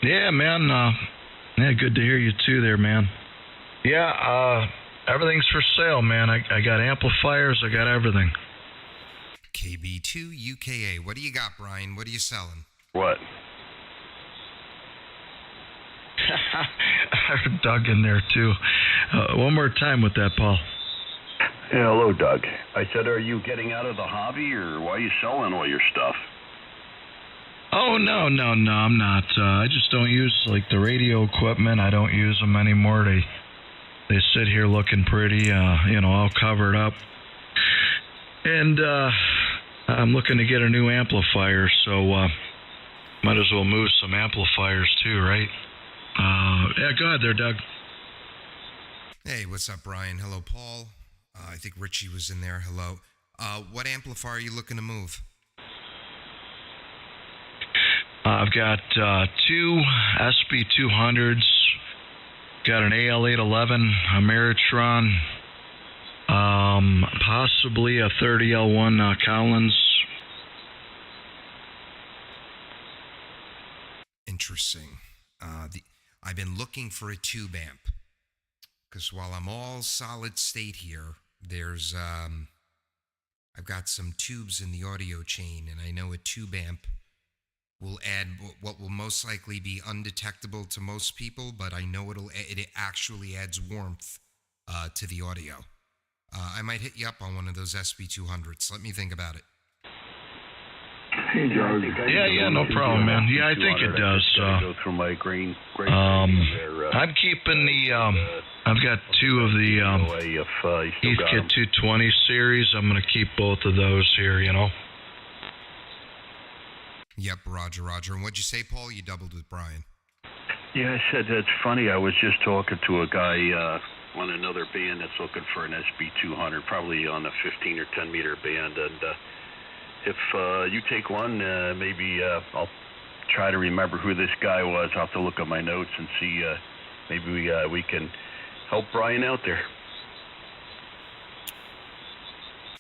Yeah, man. Yeah, good to hear you too there, man. Yeah, everything's for sale, man. I got amplifiers. I got everything. KB2 UKA. What do you got, Brian? What are you selling? What? I heard Doug in there too. One more time with that, Paul. Yeah, hello, Doug. I said, are you getting out of the hobby, or why are you selling all your stuff? Oh, no, I'm not. I just don't use, like, the radio equipment. I don't use them anymore. They sit here looking pretty, all covered up. And I'm looking to get a new amplifier, so might as well move some amplifiers too, right? Yeah, go ahead there, Doug. Hey, what's up, Brian? Hello, Paul. I think Richie was in there. Hello. What amplifier are you looking to move? I've got two SB200s, got an AL811, a Meritron, possibly a 30L1 Collins. Interesting. I've been looking for a tube amp, because while I'm all solid state here, there's I've got some tubes in the audio chain, and I know a tube amp will add what will most likely be undetectable to most people, but I know it actually adds warmth to the audio. I might hit you up on one of those SB200s. Let me think about it. Hey, Doug. Yeah, no problem, man. Yeah, I think it does. Go through my green I'm keeping the, I've got two of the Heathkit 220 series. I'm going to keep both of those here, Yep, Roger. And what'd you say, Paul? You doubled with Brian. Yeah, I said that's funny. I was just talking to a guy on another band that's looking for an SB200, probably on a 15 or 10 meter band. And if you take one, maybe I'll try to remember who this guy was. I'll have to look at my notes and see. Maybe we can help Brian out there.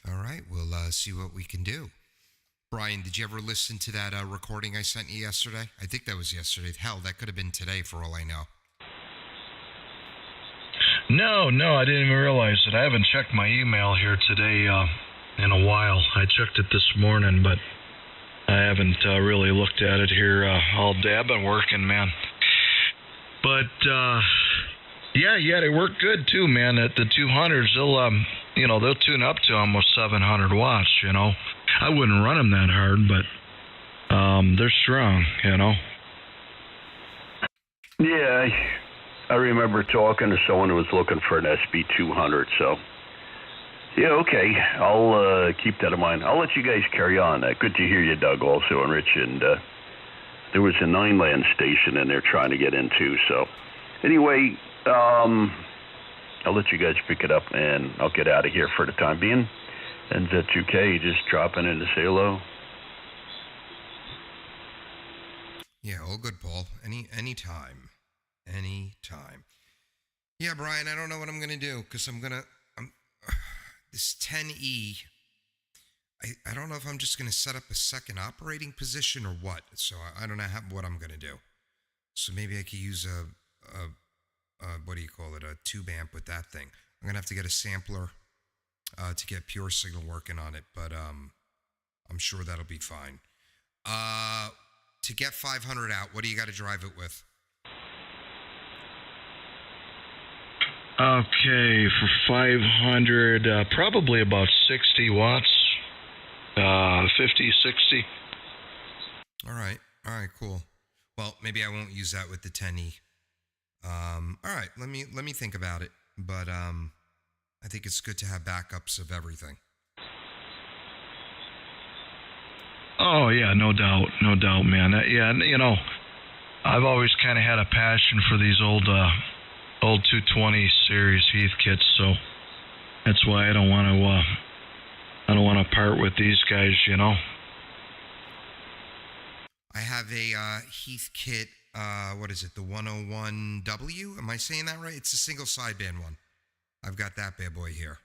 All right, we'll see what we can do. Brian, did you ever listen to that recording I sent you yesterday? I think that was yesterday. Hell, that could have been today for all I know. No, I didn't even realize it. I haven't checked my email here today in a while. I checked it this morning, but I haven't really looked at it here all day. I've been working, man. But, yeah, they work good too, man. At the 200s, they'll tune up to almost 700 watts, I wouldn't run them that hard, but they're strong, Yeah, I remember talking to someone who was looking for an SB200, so yeah, okay, I'll keep that in mind. I'll let you guys carry on. Good to hear you, Doug, also, and Rich, and there was a 9-land station in there trying to get into, so anyway, I'll let you guys pick it up, and I'll get out of here for the time being. And Z2K, just dropping in to say hello. Yeah, all good, Paul. Anytime. Yeah, Brian, I don't know what I'm gonna do, because this 10E. I don't know if I'm just gonna set up a second operating position or what. So I don't know what I'm gonna do. So maybe I could use a what do you call it? A tube amp with that thing. I'm gonna have to get a sampler to get pure signal working on it, but I'm sure that'll be fine. To get 500 out, what do you got to drive it with? Okay, for 500, probably about 60 watts, 50, 60. All right, cool. Well, maybe I won't use that with the 10E. All right, let me think about it, but I think it's good to have backups of everything. Oh, yeah, no doubt, man. Yeah, I've always kind of had a passion for these old 220 series Heathkits, so that's why I don't want to part with these guys, I have a Heathkit, what is it, the 101W? Am I saying that right? It's a single sideband one. I've got that bad boy here.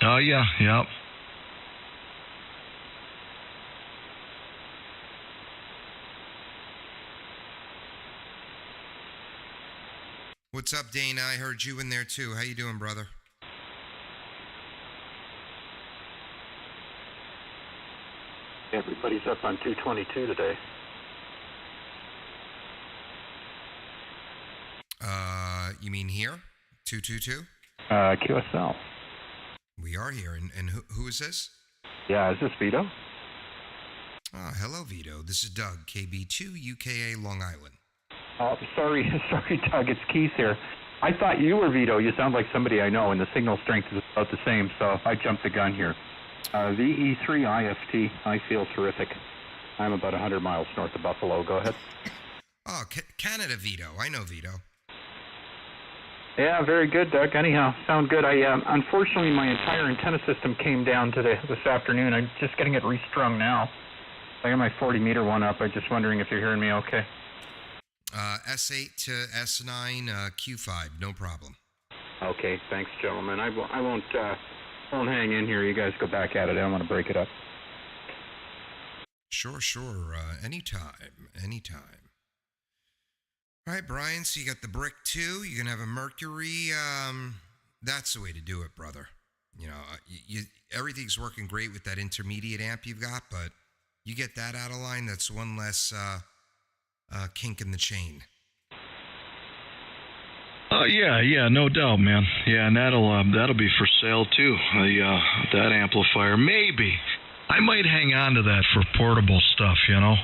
Oh, yeah. What's up, Dana? I heard you in there too. How you doing, brother? Everybody's up on 222 today. You mean here? 222? QSL. We are here. And who is this? Yeah, is this Vito? Hello, Vito. This is Doug, KB2 UKA Long Island. Oh, sorry, Doug. It's Keith here. I thought you were Vito. You sound like somebody I know, and the signal strength is about the same, so I jumped the gun here. VE3IFT. I feel terrific. I'm about 100 miles north of Buffalo. Go ahead. Oh, Canada Vito. I know Vito. Yeah, very good, Doug. Anyhow, sound good. Unfortunately, my entire antenna system came down this afternoon. I'm just getting it restrung now. I got my 40-meter one up. I'm just wondering if you're hearing me okay. S8 to S9, Q5, no problem. Okay, thanks, gentlemen. I won't hang in here. You guys go back at it. I don't want to break it up. Sure. Anytime. All right, Brian, so you got the brick too. You're going to have a Mercury. That's the way to do it, brother. You know, everything's working great with that intermediate amp you've got, but you get that out of line, that's one less kink in the chain. Yeah, no doubt, man. Yeah, and that'll be for sale too. That amplifier, maybe. I might hang on to that for portable stuff. You know,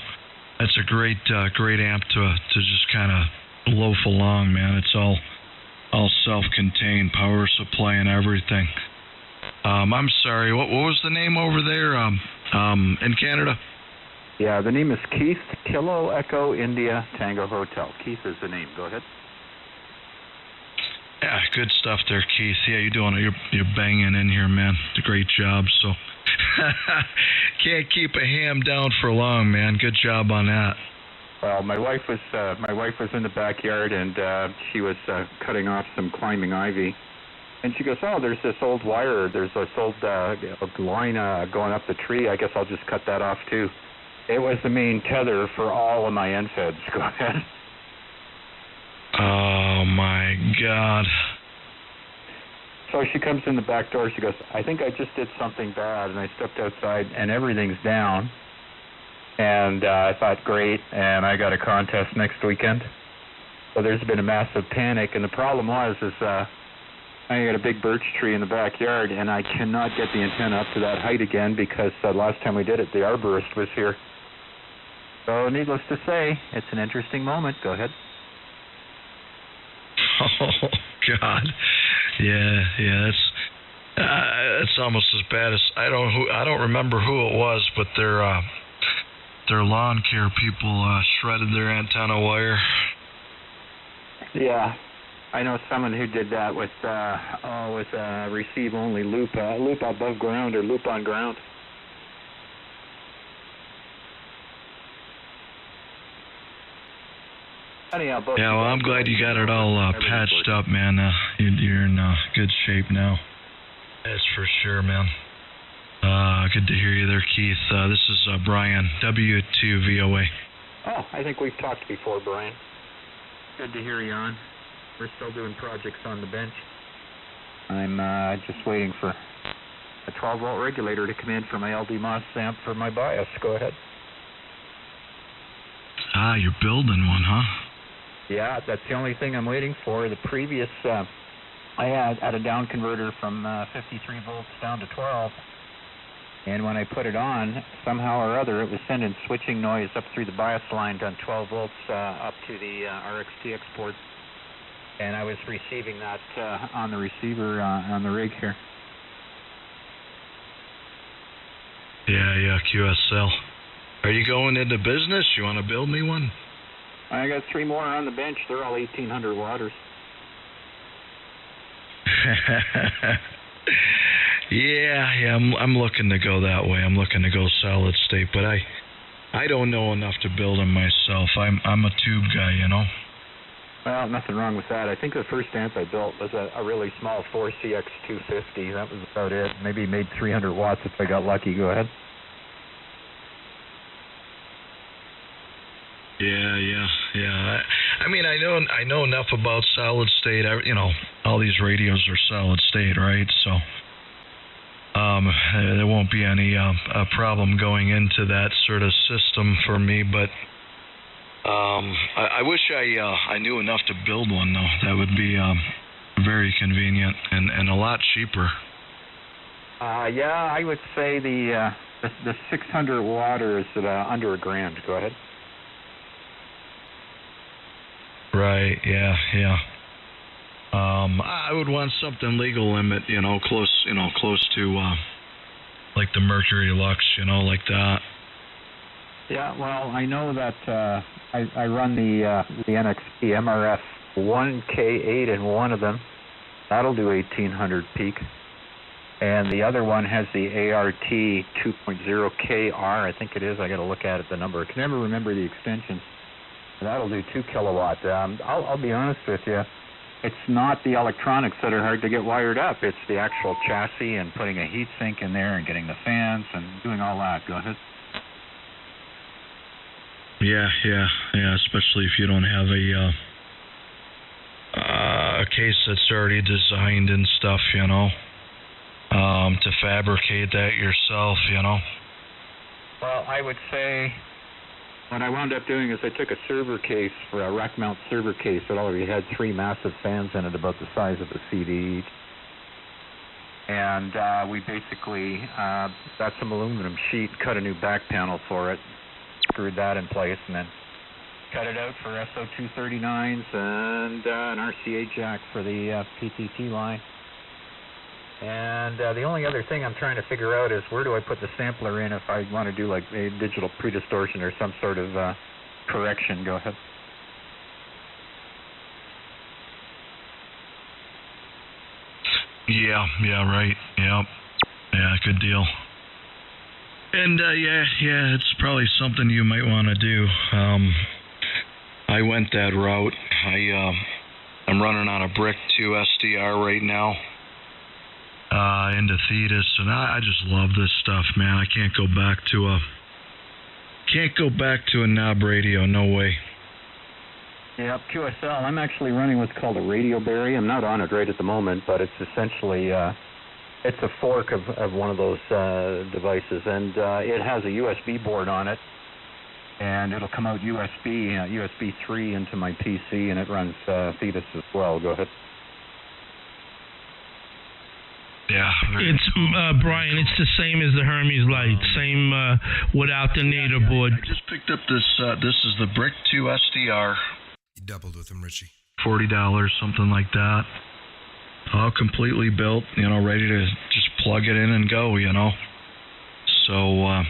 that's a great amp to just kind of loaf along, man. It's all self-contained, power supply and everything. I'm sorry. What was the name over there? In Canada? Yeah, the name is Keith, Kilo Echo India Tango Hotel. Keith is the name. Go ahead. Yeah, good stuff there, Keith. Yeah, you're doing it. You're banging in here, man. It's a great job. So can't keep a ham down for long, man. Good job on that. Well, my wife was in the backyard and she was cutting off some climbing ivy, and she goes, "Oh, there's this old wire. There's this old line going up the tree. I guess I'll just cut that off too." It was the main tether for all of my end feds. Go ahead. Oh my God. So she comes in the back door. She goes, "I think I just did something bad." And I stepped outside, and everything's down. And I thought, great, and I got a contest next weekend. So there's been a massive panic, and the problem is I got a big birch tree in the backyard, and I cannot get the antenna up to that height again because last time we did it, the arborist was here. So needless to say, it's an interesting moment. Go ahead. Oh God, yeah, it's almost as bad as I don't remember who it was, but their lawn care people shredded their antenna wire. Yeah, I know someone who did that with receive only loop above ground or loop on ground. Anyhow, yeah, well, I'm glad you got it all patched up, man. You're in good shape now. That's for sure, man. Good to hear you there, Keith. This is Brian, W2VOA. Oh, I think we've talked before, Brian. Good to hear you on. We're still doing projects on the bench. I'm just waiting for a 12-volt regulator to come in for my LD MOS amp for my bias. Go ahead. You're building one, huh? Yeah, that's the only thing I'm waiting for. The previous, I had a down converter from 53 volts down to 12. And when I put it on, somehow or other, it was sending switching noise up through the bias line on 12 volts up to the RXTX port. And I was receiving that on the receiver on the rig here. Yeah, QSL. Are you going into business? You want to build me one? I got 3 more on the bench. They're all 1,800 watters. Yeah, I'm looking to go that way. I'm looking to go solid state, but I don't know enough to build them myself. I'm a tube guy, you know. Well, nothing wrong with that. I think the first amp I built was a really small 4CX250. That was about it. Maybe made 300 watts if I got lucky. Go ahead. Yeah. I mean, I know enough about solid state. All these radios are solid state, right? So, there won't be any a problem going into that sort of system for me. But I wish I knew enough to build one, though. That would be very convenient and a lot cheaper. Yeah, I would say the 600 watt is under $1,000. Go ahead. Right. Yeah. I would want something legal limit, close to like the Mercury Lux, like that. Yeah. Well, I know that I run the NXP MRF 1K8 in one of them. That'll do 1,800 peak. And the other one has the ART 2.0KR, I think it is. I got to look at it, the number. I can never remember the extensions. That'll do 2 kilowatt. I'll be honest with you. It's not the electronics that are hard to get wired up. It's the actual chassis and putting a heat sink in there and getting the fans and doing all that. Go ahead. Yeah. Especially if you don't have a case that's already designed and stuff, to fabricate that yourself, Well, I would say what I wound up doing is I took a server case for a rack mount server case that already had 3 massive fans in it about the size of a CD each. And we basically got some aluminum sheet, cut a new back panel for it, screwed that in place, and then cut it out for SO239s and an RCA jack for the PTT line. And the only other thing I'm trying to figure out is where do I put the sampler in if I want to do like a digital predistortion or some sort of correction. Go ahead. Yeah, right. Yeah, good deal. And yeah, it's probably something you might want to do. I went that route. I'm running on a Brick 2 SDR right now. Into Thetis, and I just love this stuff, man. I can't go back to a knob radio, no way. Yeah, QSL. I'm actually running what's called a Radio Berry. I'm not on it right at the moment, but it's essentially it's a fork of one of those devices, and it has a USB board on it, and it'll come out USB 3 into my PC, and it runs Thetis as well. Go ahead. Yeah, it's Brian. It's the same as the Hermes Light, same without the native board. I just picked up this. This is the Brick 2 SDR. You doubled with them, Richie. $40, something like that. All completely built, ready to just plug it in and go, So,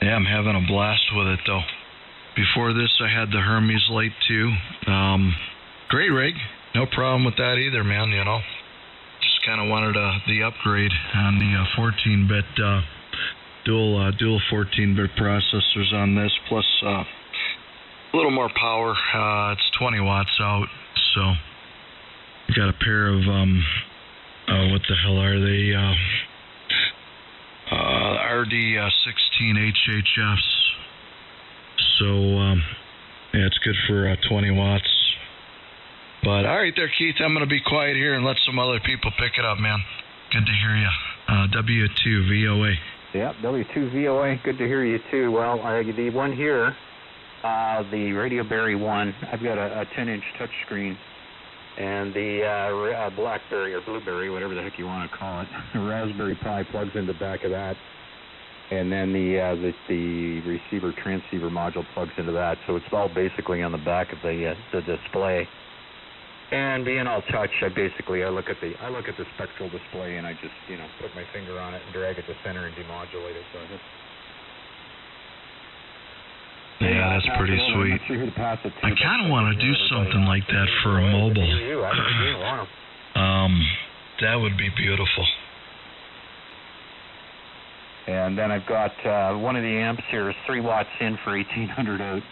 yeah, I'm having a blast with it though. Before this, I had the Hermes Light 2. Great rig, no problem with that either, man. Just kind of wanted the upgrade on the 14-bit dual 14-bit processors on this, plus a little more power. It's 20 watts out, so we got a pair of what the hell are they? RD16 HHFs. So yeah, it's good for 20 watts. But all right there, Keith, I'm going to be quiet here and let some other people pick it up, man. Good to hear you. W2VOA. Yeah, W2VOA. Good to hear you, too. Well, the one here, the Radio Berry one, I've got a 10-inch touchscreen, and the Blackberry or Blueberry, whatever the heck you want to call it, the Raspberry Pi plugs in the back of that, and then the receiver transceiver module plugs into that. So it's all basically on the back of the display. And being all touch, I look at the spectral display and I just put my finger on it and drag it to center and demodulate it. So yeah, that's pretty sweet. I kind of want to do something like that for a mobile. That would be beautiful. And then I've got one of the amps here is 3 watts in for 1,800 out.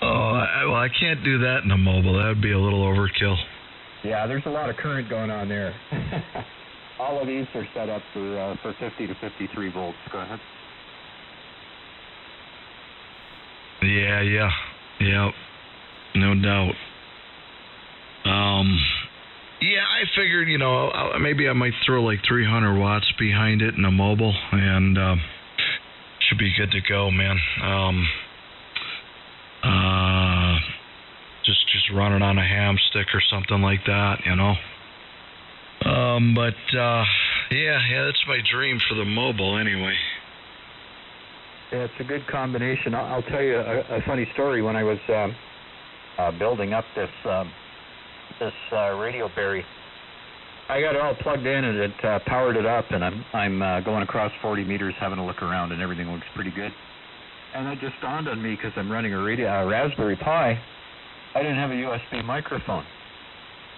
Well, I can't do that in a mobile. That would be a little overkill. Yeah, there's a lot of current going on there. All of these are set up for 50 to 53 volts. Go ahead. Yeah, no doubt. Yeah, I figured, maybe I might throw like 300 watts behind it in a mobile, and should be good to go, man. Just run it on a ham stick or something like that, Yeah, that's my dream for the mobile anyway. Yeah, it's a good combination. I'll tell you a funny story. When I was building up this radio berry, I got it all plugged in and it powered it up, and I'm going across 40 meters having a look around, and everything looks pretty good. And it just dawned on me, because I'm running a Raspberry Pi, I didn't have a USB microphone.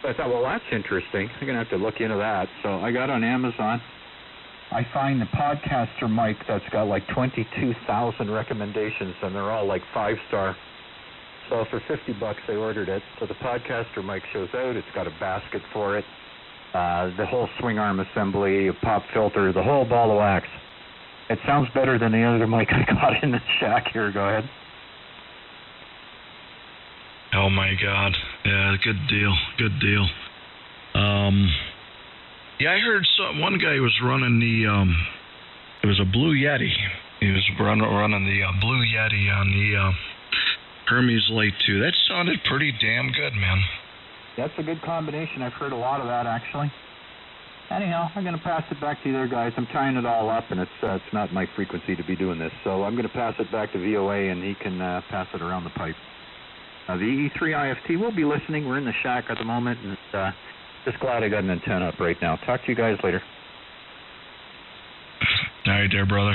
So I thought, well, that's interesting. I'm going to have to look into that. So I got on Amazon. I find the podcaster mic that's got like 22,000 recommendations, and they're all like 5-star. So for $50 I ordered it. So the podcaster mic shows out. It's got a basket for it, the whole swing arm assembly, a pop filter, the whole ball of wax. It sounds better than the other mic I got in the shack here. Go ahead. Oh my God! Yeah, good deal. Yeah, I heard one guy was running it was a Blue Yeti. He was running the Blue Yeti on the Hermes Lite 2. That sounded pretty damn good, man. That's a good combination. I've heard a lot of that, actually. Anyhow, I'm going to pass it back to you there, guys. I'm tying it all up, and it's not my frequency to be doing this. So I'm going to pass it back to VOA, and he can pass it around the pipe. The E3 IFT will be listening. We're in the shack at the moment, and just glad I got an antenna up right now. Talk to you guys later. All right there, brother.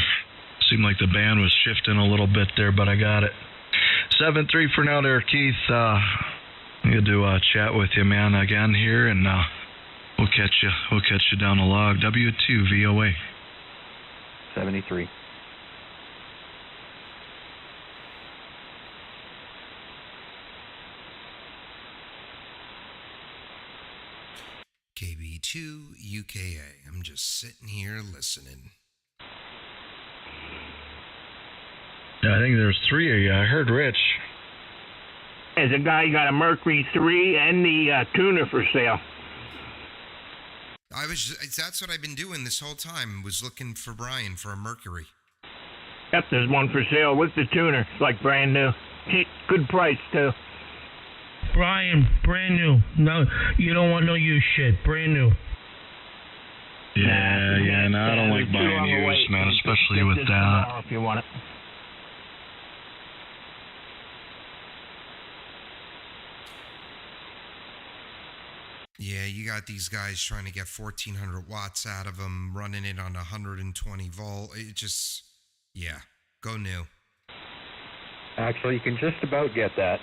Seemed like the band was shifting a little bit there, but I got it. 7-3 for now there, Keith. Good to chat with you, man, again here, and we'll catch you down the log. W2 VOA. 73. KB2 UKA. I'm just sitting here listening. Yeah, I think there's 3 of you. I heard Rich. There's a guy got a Mercury 3 and the tuner for sale. That's what I've been doing this whole time, was looking for Brian for a Mercury. Yep, there's one for sale with the tuner. It's like brand new. Good price, too. Brian, brand new. No, you don't want no used shit. Brand new. Yeah, no, I don't like buying used, man, especially with that. If you want it. Yeah, you got these guys trying to get 1,400 watts out of them, running it on 120 volt. It just, yeah, go new. Actually, you can just about get that.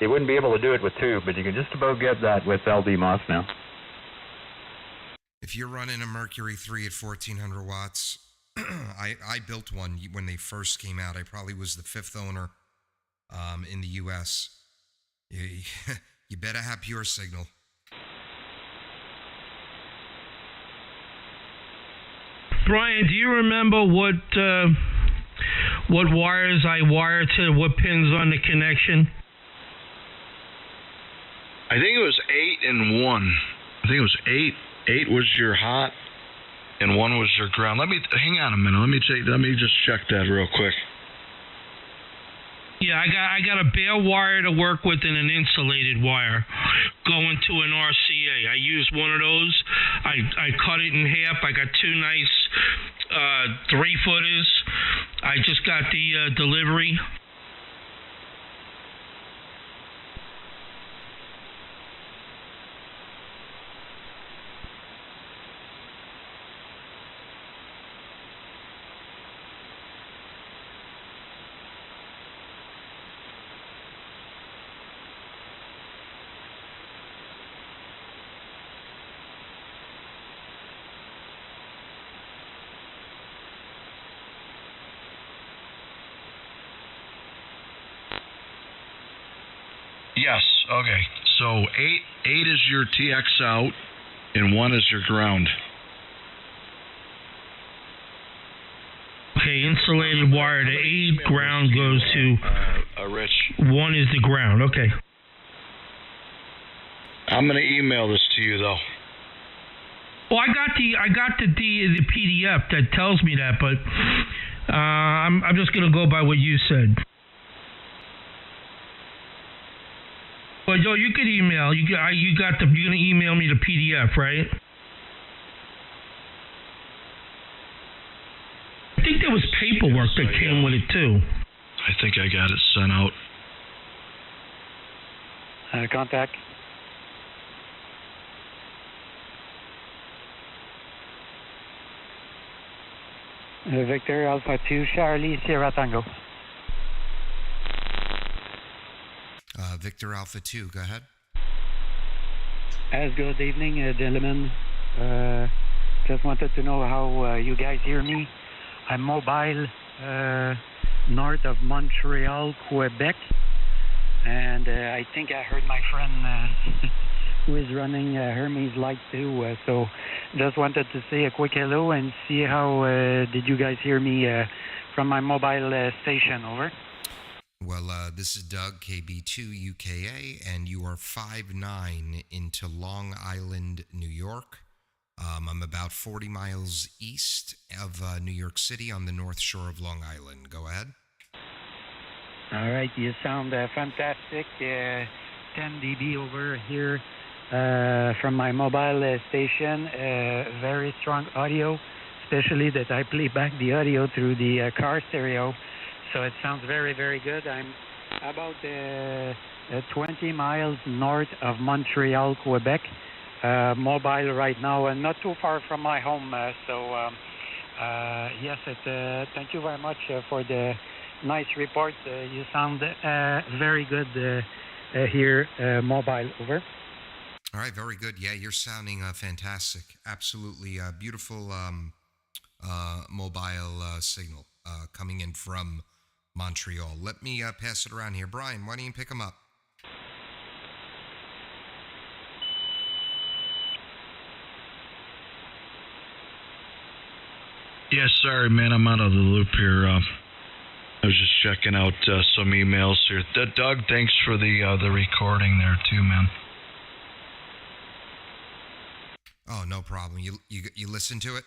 You wouldn't be able to do it with 2, but you can just about get that with LD Moss now. If you're running a Mercury 3 at 1,400 watts, I built one when they first came out. I probably was the 5th owner in the U.S. You better have pure signal. Brian, do you remember what wires I wired to what pins on the connection? I think it was 8 and 1. I think it was 8. 8 was your hot, and 1 was your ground. Hang on a minute. Let me just check that real quick. Yeah, I got a bare wire to work with and an insulated wire going to an RCA. I used one of those. I cut it in half. I got 2 nice 3-footers. I just got the delivery. Yes. Okay. So eight is your TX out, and 1 is your ground. Okay, insulated wire to 8, ground goes to Rich. 1 is the ground. Okay. I'm gonna email this to you though. Well, I got the PDF that tells me that, but I'm just gonna go by what you said. But yo, you could email. You're gonna email me the PDF, right? I think there was paperwork that came with it too. I think I got it sent out. Contact. Victor Alpha 2 Charlie Sierra Tango. Victor Alpha 2, go ahead. Good evening, gentlemen. Just wanted to know how you guys hear me. I'm mobile north of Montreal, Quebec, and I think I heard my friend who is running Hermes Light too. So just wanted to say a quick hello and see how did you guys hear me from my mobile station. Over. Well, this is Doug, KB2UKA, and you are 5'9" into Long Island, New York. I'm about 40 miles east of New York City on the north shore of Long Island. Go ahead. All right, you sound fantastic. 10 dB over here from my mobile station. Very strong audio, especially that I play back the audio through the car stereo. So it sounds very, very good. I'm about 20 miles north of Montreal, Quebec. Mobile right now, and not too far from my home. Yes, thank you very much for the nice report. You sound very good here, mobile. Over. All right, very good. Yeah, you're sounding fantastic. Absolutely beautiful mobile signal coming in from Montreal. Let me pass it around here. Brian, why don't you pick them up? Yeah, sorry, man. I'm out of the loop here. I was just checking out some emails here. Doug, thanks for the recording there too, man. Oh, no problem. You listen to it?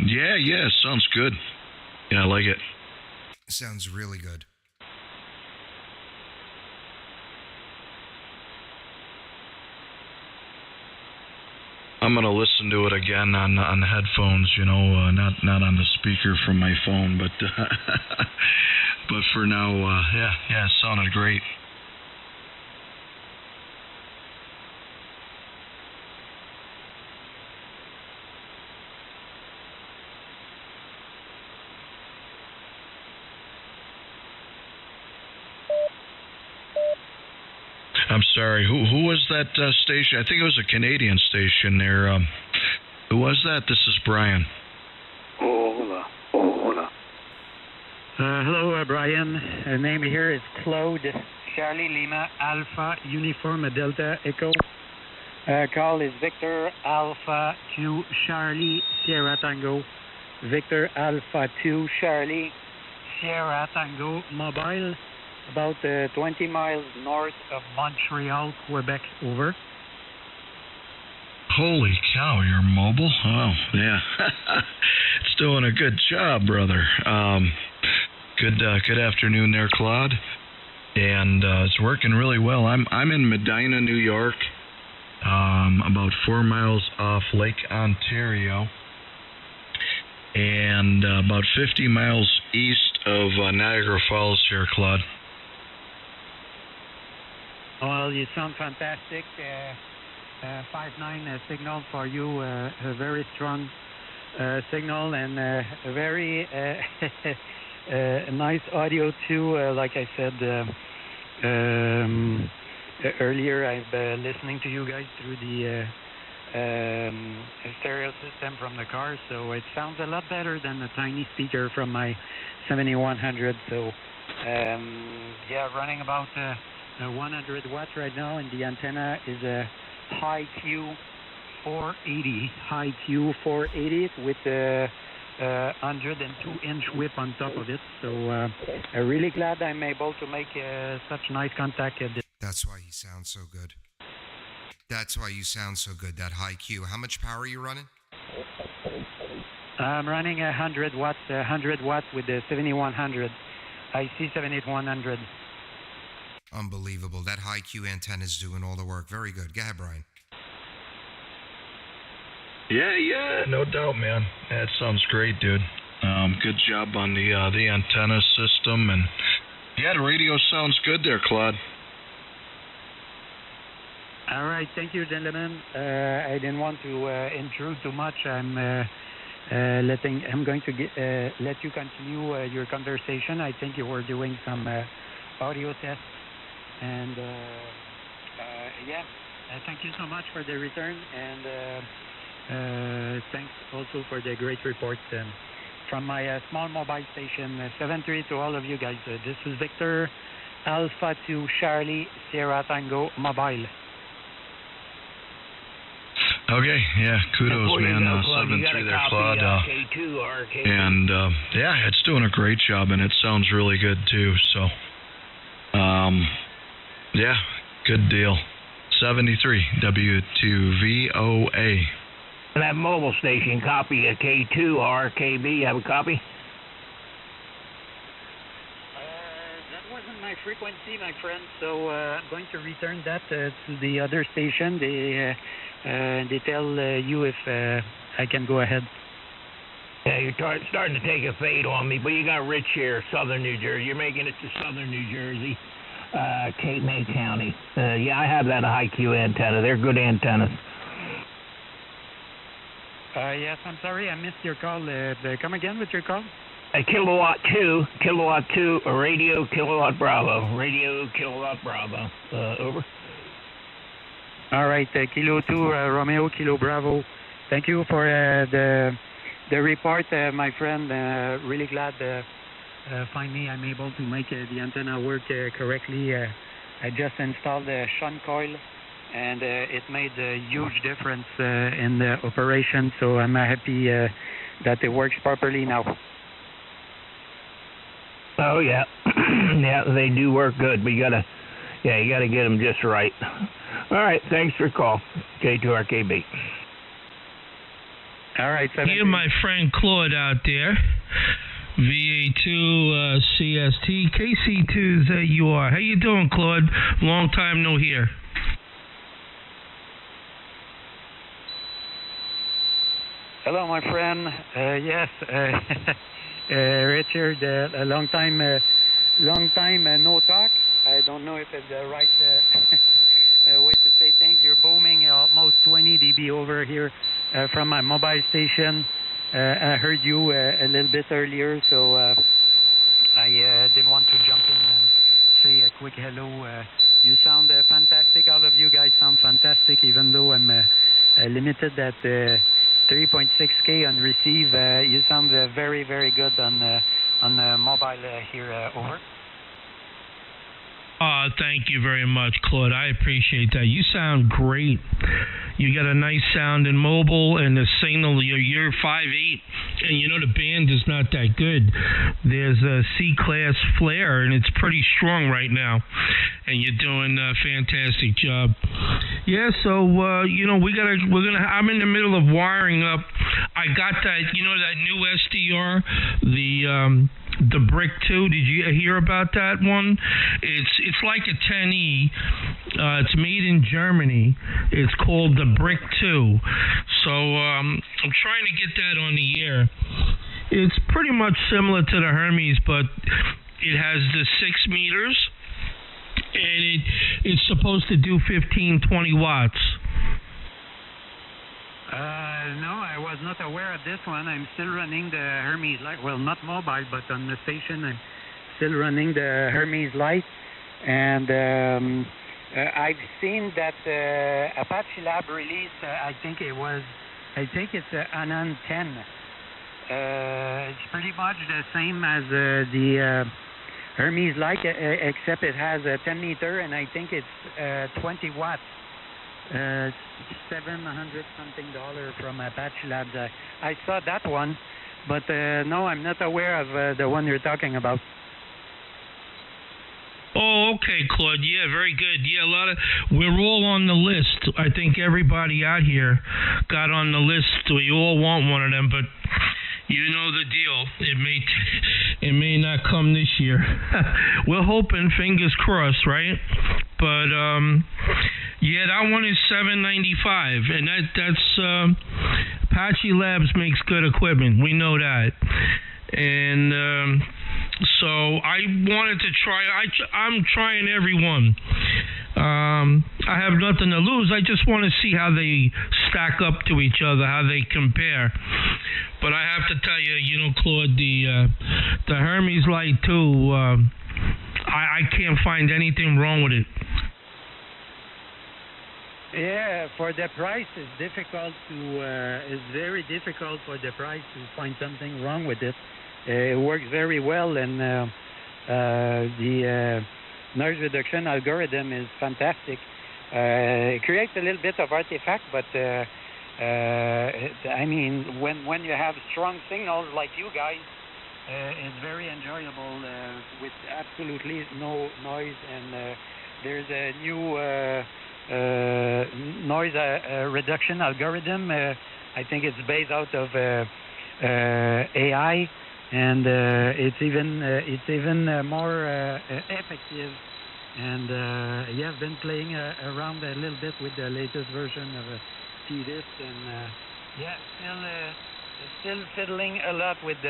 Yeah, sounds good. Yeah, I like it. Sounds really good. I'm gonna listen to it again on the headphones, not on the speaker from my phone, but but for now, yeah, it sounded great. I'm sorry. Who was that station? I think it was a Canadian station there. Who was that? This is Brian. Hola. Hello, Brian. Name here is Claude. Charlie Lima Alpha Uniform Delta Echo. Call is Victor Alpha 2 Charlie Sierra Tango. Victor Alpha 2 Charlie Sierra Tango mobile. About 20 miles north of Montreal, Quebec. Over. Holy cow, you're mobile? Oh, yeah. It's doing a good job, brother. Good afternoon there, Claude. And it's working really well. I'm in Medina, New York, about 4 miles off Lake Ontario, and about 50 miles east of Niagara Falls here, Claude. Well, you sound fantastic. 5.9 signal for you, a very strong signal, and a very nice audio too. Like I said earlier, I've been listening to you guys through the stereo system from the car, so it sounds a lot better than the tiny speaker from my 7100. So yeah, running about 100 watts right now, and the antenna is a high Q 480, with a 102-inch whip on top of it. So I'm really glad I'm able to make such nice contact at this. That's why he sounds so good. That's why you sound so good, that high Q. How much power are you running? I'm running 100 watts with the 7100, IC 7100. Unbelievable. That high Q antenna is doing all the work. Very good. Go ahead, Brian. Yeah, no doubt, man. That sounds great, dude. Good job on the antenna system, and yeah, the radio sounds good there, Claude. All right, thank you, gentlemen. I didn't want to intrude too much. I'm going to let you continue your conversation. I think you were doing some audio tests, and thank you so much for the return, and thanks also for the great report from my small mobile station. 7-3 to all of you guys. This is Victor, Alpha 2 Charlie Sierra Tango Mobile. Okay, yeah, kudos, man. 7-3 there, Claude. K2 or K2. And yeah, it's doing a great job, and it sounds really good too. So, yeah, good deal. 73 W2VOA. That mobile station, copy a K2 or KB. Have a copy? That wasn't my frequency, my friend. So I'm going to return that to the other station. They tell you if I can go ahead. Yeah, you're starting to take a fade on me, but you got Rich here, Southern New Jersey. You're making it to Southern New Jersey, Cape May County. Yeah, I have that high Q antenna. They're good antennas. Yes, I'm sorry, I missed your call. Come again with your call? Kilowatt 2, radio, Kilowatt Bravo. Radio, Kilowatt Bravo. Over. All right, Kilo 2, Romeo, Kilo Bravo. Thank you for the report, my friend. Really glad finally I'm able to make the antenna work correctly. I just installed a shunt coil, and it made a huge difference in the operation, so I'm happy that it works properly now. Oh, yeah. Yeah, they do work good, but you gotta get them just right. All right, thanks for the call. K2RKB. All right. Here's my friend Claude out there. VA2 CST KC2 ZUR. How you doing, Claude? Long time no hear. Hello, my friend. Yes, Richard. A long time no talk. I don't know if it's the right way to say things. You're booming almost 20 dB over here from my mobile station. I heard you a little bit earlier, so I didn't want to jump in and say a quick hello. You sound fantastic. All of you guys sound fantastic, even though I'm limited at 3.6K on receive. You sound very, very good on mobile here. Over. Thank you very much, Claude. I appreciate that. You sound great. You got a nice sound in mobile, and the signal, you're 5'8", and you know the band is not that good. There's a C-class flare, and it's pretty strong right now, and you're doing a fantastic job. Yeah, so I'm in the middle of wiring up. I got that, that new SDR, the Brick 2. Did you hear about that one? It's like a 10E. It's made in Germany. It's called the Brick 2. So I'm trying to get that on the air. It's pretty much similar to the Hermes, but it has the 6 meters, and it's supposed to do 15-20 watts. No, I was not aware of this one. I'm still running the Hermes light. Well, not mobile, but on the station, I'm still running the Hermes light. And I've seen that Apache Lab released, I think it's Anan 10. It's pretty much the same as the Hermes like, except it has a 10 meter, and I think it's 20 watts. $700 something from Apache Labs. I saw that one, but no, I'm not aware of the one you're talking about. Oh, okay, Claude. Yeah, very good. Yeah, we're all on the list. I think everybody out here got on the list. We all want one of them, but you know the deal. It may not come this year. We're hoping, fingers crossed, right? But yeah, that one is $795, and that's Apache Labs makes good equipment. We know that, and so I wanted to try. I'm trying every one. I have nothing to lose. I just want to see how they stack up to each other, how they compare. But I have to tell you, Claude, the Hermes Light 2, I can't find anything wrong with it. Yeah, for the price, it's very difficult for the price to find something wrong with it. It works very well, and the noise reduction algorithm is fantastic. It creates a little bit of artifact, but I mean, when you have strong signals like you guys, it's very enjoyable with absolutely no noise, and there's a new noise reduction algorithm. I think it's based out of AI, and it's even more effective. And yeah, I've been playing around a little bit with the latest version of TDIS, and yeah, still fiddling a lot with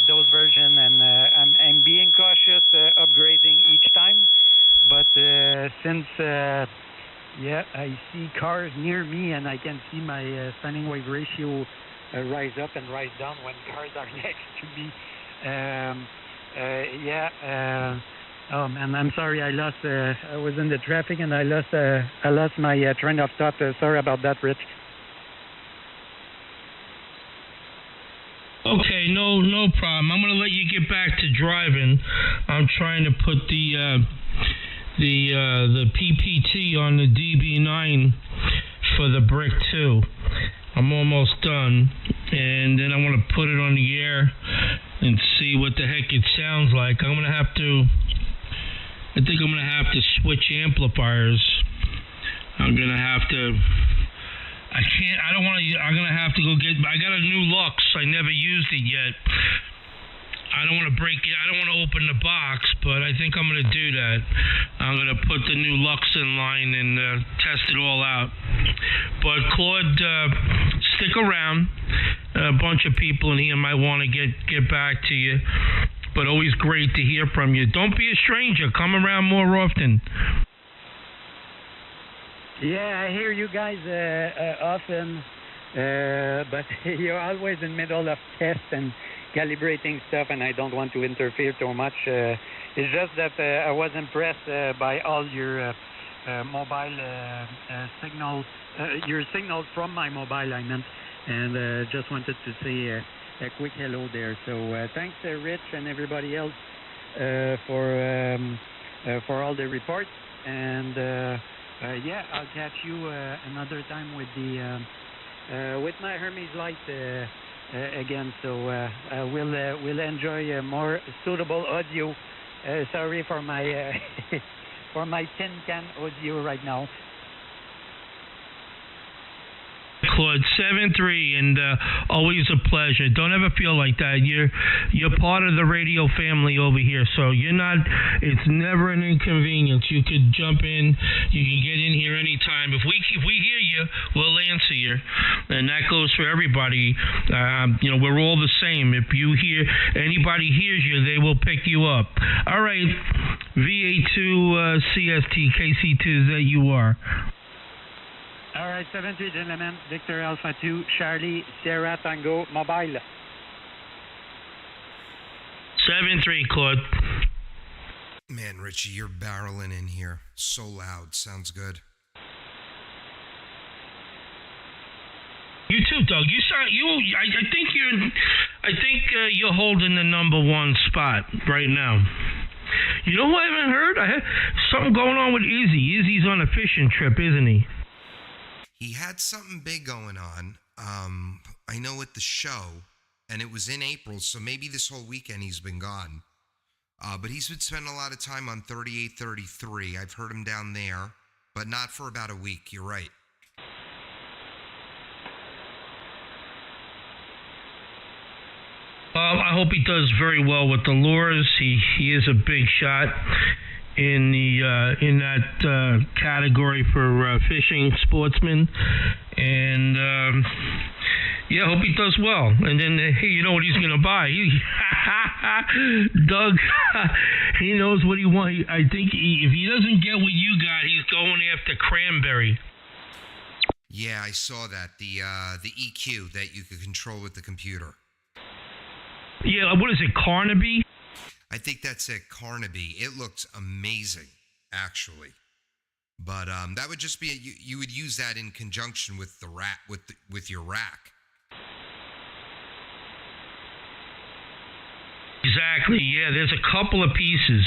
those versions, and I'm being cautious upgrading each time. But since yeah, I see cars near me, and I can see my standing wave ratio rise up and rise down when cars are next to me. Yeah. Oh man, I'm sorry. I was in the traffic, and I lost my train of thought. Sorry about that, Rich. Okay, no problem. I'm gonna let you get back to driving. I'm trying to put the PPT on the DB9 for the Brick 2. I'm almost done, and then I want to put it on the air and see what the heck it sounds like. I think I'm gonna have to switch amplifiers. I'm gonna have to go get. I got a new Lux. I never used it yet. I don't want to break it. I don't want to open the box, but I think I'm going to do that. I'm going to put the new Lux in line and test it all out. But Claude, stick around. A bunch of people in here might want to get back to you. But always great to hear from you. Don't be a stranger. Come around more often. Yeah, I hear you guys often, but you're always in the middle of tests and calibrating stuff, and I don't want to interfere too much. It's just that I was impressed by all your mobile signals, your signals from my mobile, I meant, and just wanted to say a quick hello there. So thanks, Rich, and everybody else for all the reports, and yeah, I'll catch you another time with with my Hermes Light again. So we'll enjoy more suitable audio. Sorry for my for my tin can audio right now. Claude, 7-3, and always a pleasure. Don't ever feel like that. You're part of the radio family over here, so you're not. It's never an inconvenience. You could jump in. You can get in here anytime. If we hear you, we'll answer you, and that goes for everybody. We're all the same. If anybody hears you, they will pick you up. All right, VA2 CST KC2ZUR. All right, 7-3, gentlemen. Victor Alpha 2, Charlie, Sierra Tango, mobile. 7-3, Claude. Man, Richie, you're barreling in here. So loud. Sounds good. You too, Doug. I think you're holding the number one spot right now. You know what I haven't heard? I had something going on with Izzy. Izzy's on a fishing trip, isn't he? He had something big going on. I know at the show, and it was in April, so maybe this whole weekend he's been gone. But he's been spending a lot of time on 3833. I've heard him down there, but not for about a week. You're right. I hope he does very well with the lures. He is a big shot in that category for fishing sportsmen, and yeah, I hope he does well. And then hey, you know what he's gonna buy? Doug, he knows what he wants. I think if he doesn't get what you got, he's going after cranberry. Yeah, I saw that the EQ that you could control with the computer. Yeah, what is it, Carnaby? I think that's it, Carnaby. It looks amazing, actually. But that would just be you would use that in conjunction with the rack with your rack. Exactly. Yeah, there's a couple of pieces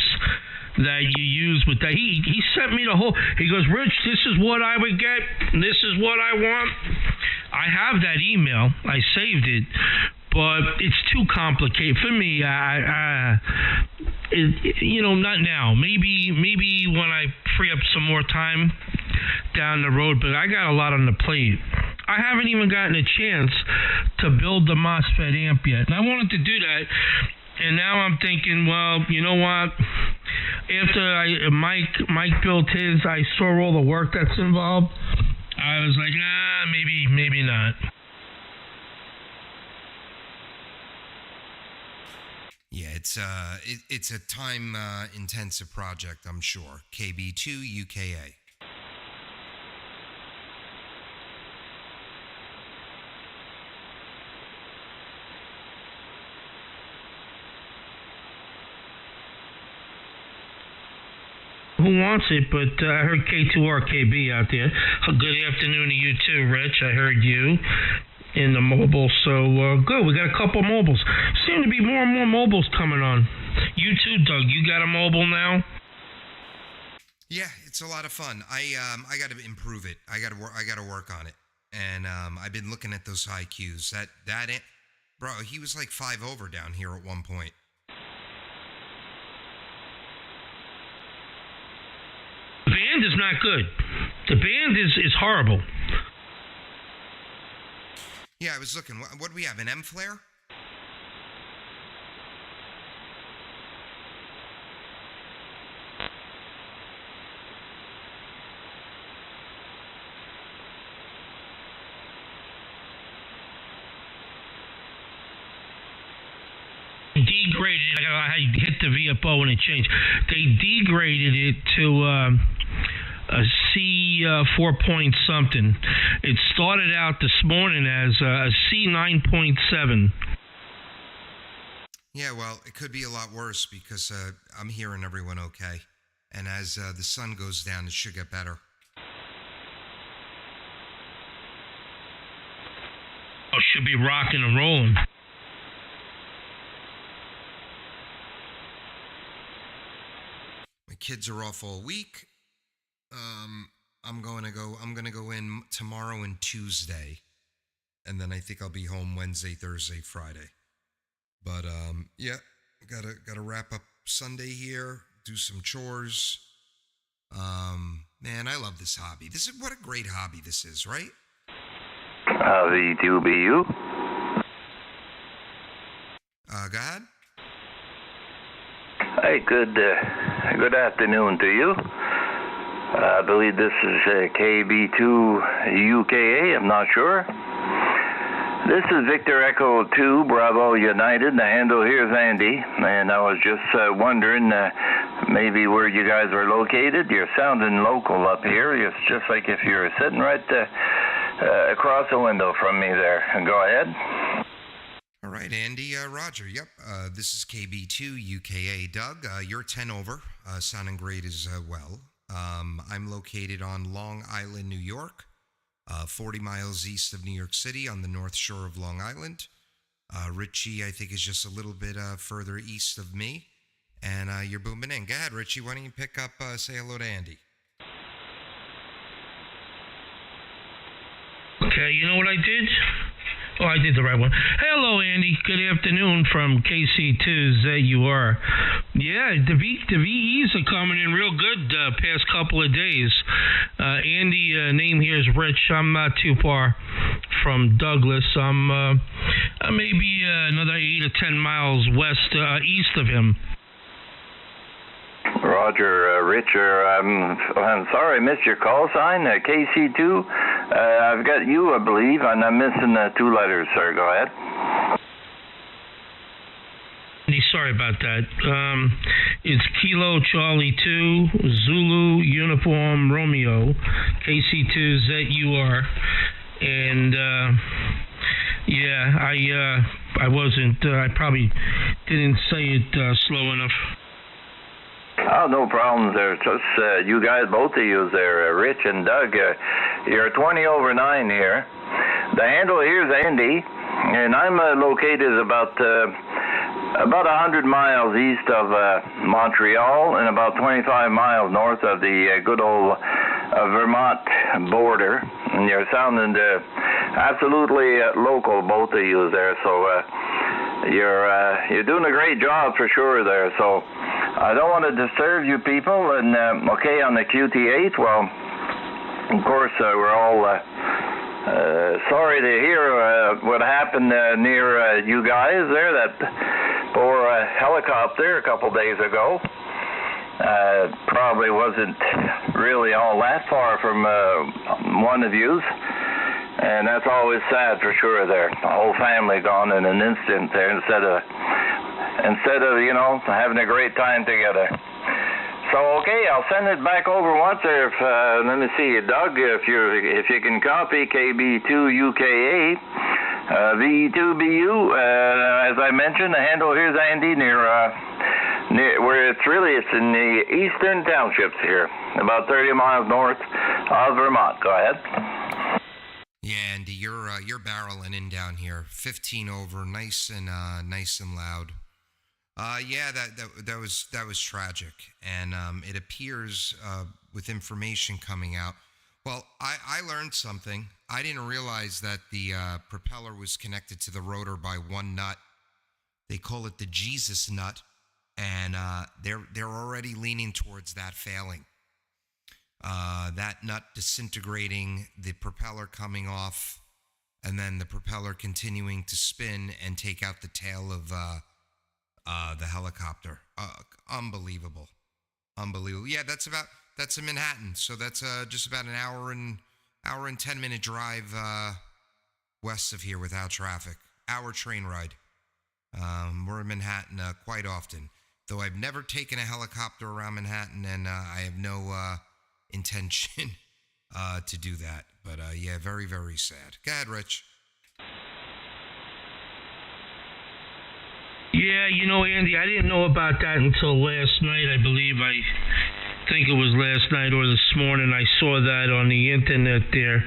that you use with that. He sent me the whole. He goes, Rich, this is what I would get. This is what I want. I have that email. I saved it. But it's too complicated for me. Not now. Maybe when I free up some more time down the road. But I got a lot on the plate. I haven't even gotten a chance to build the MOSFET amp yet, and I wanted to do that. And now I'm thinking, well, you know what? After Mike built his, I saw all the work that's involved. I was like, maybe not. Yeah, it's a time intensive project, I'm sure. KB2 UKA. Who wants it? But I heard K2RKB out there. Good afternoon to you too, Rich. I heard you in the mobile. So good. We got a couple mobiles. Seem to be more and more mobiles coming on. You too, Doug. You got a mobile now? Yeah, it's a lot of fun. I got to improve it. I got to work on it. And I've been looking at those high Qs. Bro, he was like 5 over down here at one point. The band is not good. The band is horrible. Yeah, I was looking. What do we have? An M flare? Degraded. I hit the VFO and it changed. They degraded it to a C 4 point something. It started out this morning as a C 9.7. Yeah, well, it could be a lot worse because I'm hearing everyone okay. And as the sun goes down, it should get better. Oh, should be rocking and rolling. My kids are off all week. I'm gonna go in tomorrow and Tuesday, and then I think I'll be home Wednesday, Thursday, Friday. But yeah, gotta wrap up Sunday here, do some chores. Man, I love this hobby. What a great hobby this is, right? Howdy to be you. Go ahead. Hey, good afternoon to you. I believe this is KB2 UKA, I'm not sure. This is Victor Echo 2, Bravo United. The handle here is Andy, and I was just wondering maybe where you guys are located. You're sounding local up here. It's just like if you're sitting right across the window from me there. Go ahead. All right, Andy, Roger. Yep, this is KB2 UKA. Doug, you're 10 over, sounding great as well. I'm located on Long Island, New York, 40 miles east of New York City on the north shore of Long Island. Richie, I think, is just a little bit further east of me. and you're booming in. Go ahead, Richie. Why don't you pick up, say hello to Andy? Okay, you know what I did? Oh, I did the right one. Hello, Andy. Good afternoon from KC2ZUR. Yeah, the VEs are coming in real good past couple of days. Andy, name here is Rich. I'm not too far from Douglas. I'm maybe another 8 or 10 miles east of him. Roger, Richard. I'm sorry I missed your call sign, KC2. I've got you, I believe, and I'm missing 2 letters, sir. Go ahead. Sorry about that. It's Kilo Charlie 2 Zulu Uniform Romeo KC2ZUR, and yeah, I wasn't. I probably didn't say it slow enough. Oh, no problems there. Just you guys, both of you there, Rich and Doug. You're 20 over 9 here. The handle here is Andy, and I'm located about 100 miles east of Montreal and about 25 miles north of the good old Vermont border. And you're sounding absolutely local, both of you there. So you're doing a great job for sure there. So I don't want to disturb you people. And okay, on the QT8, well, of course we're all sorry to hear what happened near you guys there. That poor helicopter a couple days ago. Probably wasn't really all that far from one of yous. And that's always sad for sure there. The whole family gone in an instant there instead of having a great time together. So okay, I'll send it back over once there. Let me see, Doug, if you can copy KB2UKA, VE2BU. As I mentioned, the handle here's Andy near where it's in the eastern townships here, about 30 miles north of Vermont. Go ahead. Yeah, Andy, you're barreling in down here, 15 over, nice and loud. Yeah, that was tragic, and it appears with information coming out. Well, I learned something. I didn't realize that the propeller was connected to the rotor by one nut. They call it the Jesus nut, and they're already leaning towards that failing. That nut disintegrating, the propeller coming off, and then the propeller continuing to spin and take out the tail of the helicopter. Unbelievable. Yeah, that's in Manhattan. So that's just about an hour and 10-minute drive west of here without traffic. Hour train ride. We're in Manhattan quite often, though I've never taken a helicopter around Manhattan, and I have no intention to do that. But yeah, very, very sad. Go ahead, Rich. Yeah, Andy, I didn't know about that until last night. I believe I think it was last night or this morning. I saw that on the internet there.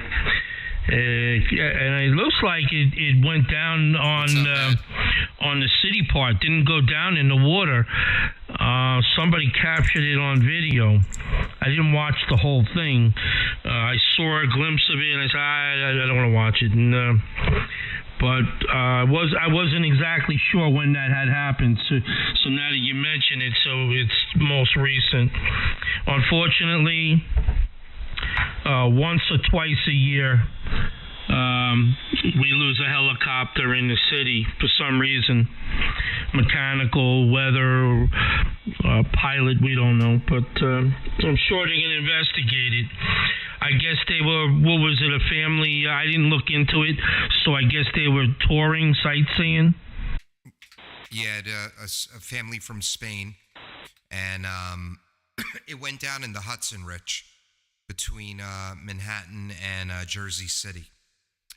And it looks like it went down on the city part. Didn't go down in the water. Somebody captured it on video. I didn't watch the whole thing. I saw a glimpse of it, and I said, I don't want to watch it. And, but I wasn't exactly sure when that had happened. So now that you mention it, so it's most recent. Unfortunately, once or twice a year, we lose a helicopter in the city for some reason. Mechanical, weather, pilot, we don't know. But I'm sure they're going to investigate it. I guess they were, what was it, a family? I didn't look into it, so I guess they were touring, sightseeing. Yeah, a family from Spain. And it went down in the Hudson, Rich, between Manhattan and Jersey City.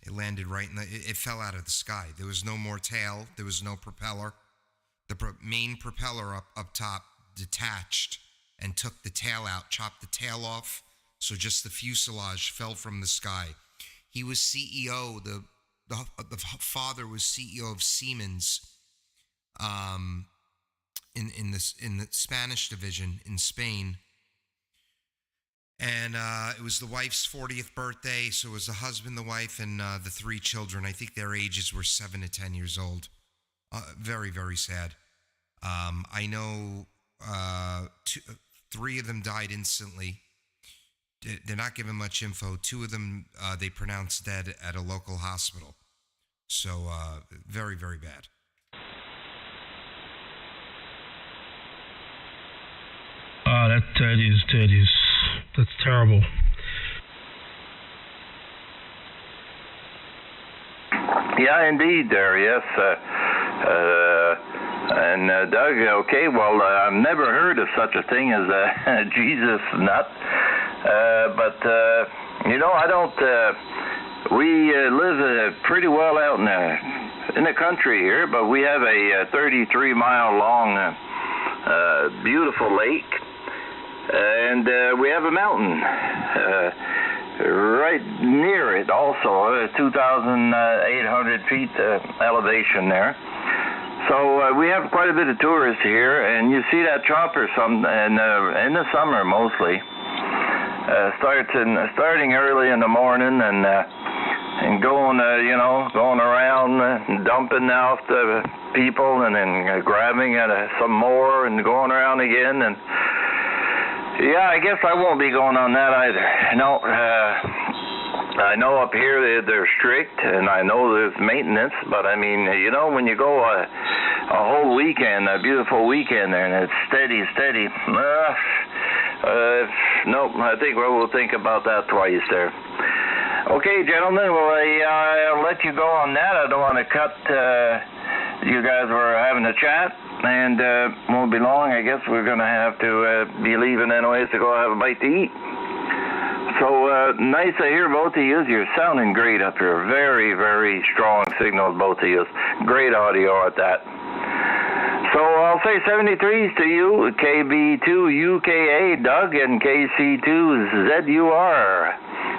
It landed right in it fell out of the sky. There was no more tail. There was no propeller. The main propeller up top detached and took the tail out, chopped the tail off. So just the fuselage fell from the sky. He was CEO. The father was CEO of Siemens. in the Spanish division in Spain. And it was the wife's 40th birthday, so it was the husband, the wife, and the 3 children. I think their ages were 7 to 10 years old. Very, very sad. I know 3 of them died instantly. They're not giving much info. 2 of them they pronounced dead at a local hospital. So very, very bad. That's terrible. Yeah, indeed, there. Yes. And Doug, okay, well, I've never heard of such a thing as a Jesus nut. But I don't. We live pretty well out in the country here, but we have a 33-mile long, beautiful lake, and we have a mountain right near it. Also, 2,800 feet elevation there. So we have quite a bit of tourists here, and you see that chopper in the summer mostly. Starting early in the morning and going around dumping off the people and then grabbing at some more and going around again. And yeah, I guess I won't be going on that either. No, I know up here they're strict, and I know there's maintenance, but I mean, when you go a whole weekend, a beautiful weekend there, and it's steady. Nope, I think we'll think about that twice there. Okay, gentlemen, well, I'll let you go on that. I don't want to cut. You guys were having a chat, and won't be long. I guess we're going to have to be leaving anyways to go have a bite to eat. So nice to hear both of you. You're sounding great up here. Very, very strong signals, both of you. Great audio at that. So I'll say 73s to you, KB2UKA, Doug, and KC2ZUR,